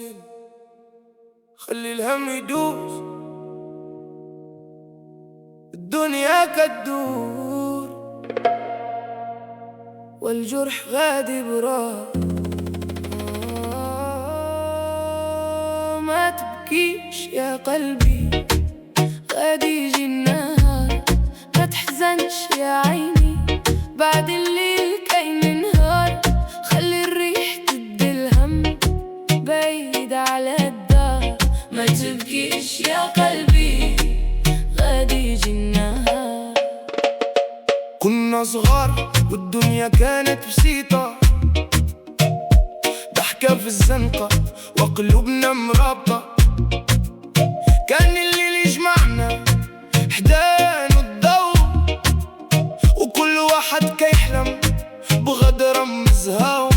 سنين، خلي الهم يدوس، الدنيا كتدور والجرح غادي براه. ما تبكيش يا قلبي، غادي يجي النهار. ما تحزنش يا عيني، بعد الليل كاين نهار. خلي الريح تدي الهم بعيد على الدار. ما تبكيش يا قلبي، غادي يجي النهار. كنا صغار والدنيا كانت بسيطة، ضحكة في الزنقة وقلوبنا مرابطة. كان الليل يجمعنا حدان الضوء، وكل واحد كيحلم بغدرة مزهاو.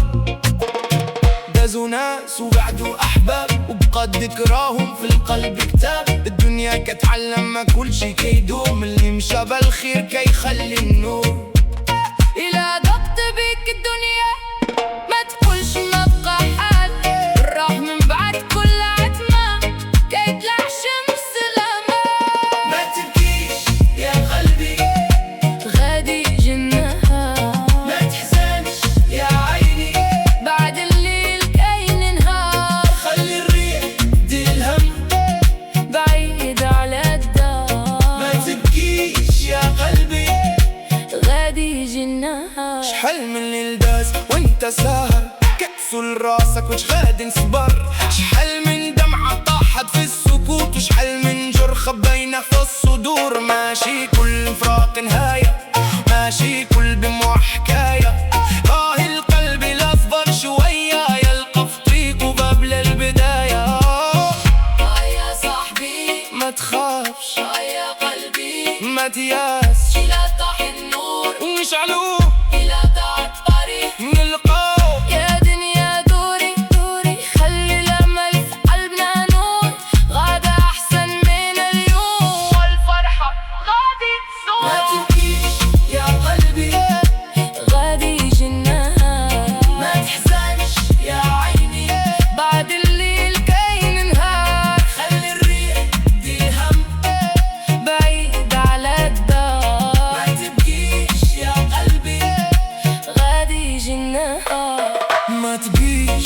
دازوا ناس وبعدوا أحباب، وبقات ذكراهم في القلب كتاب. الدنيا كتعلم ما كل شي كيدوم، اللي مشى بالخير كيخلي النور. إلا ضقت بيك الدنيا ما تقولش ما بقى حال، راح من بعد كل عتمة كيطلع شمس الأمان. ما تبكيش يا قلبي، غادي يجي النهار. ما تحزنش يا عيني، بعد الليل كاين نهار. خلي الريح دي الهم بعيد على الدار. ما تبكيش يا قلبي، غادي يجي النهار. شحال من الليل داز وانت ساهر كأسه لراسك وش غادي نصبر. شحال من دمعة طاحت في السكوت، وشحال من جرح خبينا في الصدور. ماشي كل فراق نهاية، ماشي كل دموع حكاية. القلب لا صبر شوية يلقى في طريقه باب للبداية. يا صاحبي ما تخافش، يا قلبي ما تياس. لا طاح النور ونشعلوه، إلا ضاع الطريق نلقاو. يا دنيا دوري دوري، خلي الأمل في قلبنا نور. غدا أحسن من اليوم، والفرحة غادي تزول. ما تبكيش يا قلبي، غادي يجي النهار. ما تحزنش يا عيني، بعد الليل كاين نهار. خلي الريح دي الهم بعيد على الدار. ما تبكيش يا قلبي، غادي يجي النهار. ما تبكيش،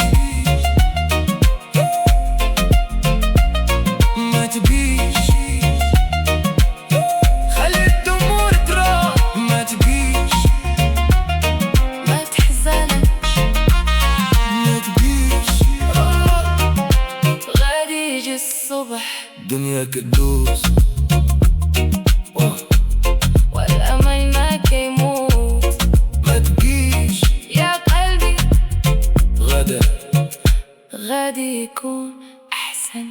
ما تبكيش، خلي الدموع تروح. ما تبكيش، ما تحزنش، ما تبكيش، غادي يجي الصبح. الدنيا كدوس والأمل ما كيموت. ما تبكيش يا قلبي، غدا غادي يكون أحسن.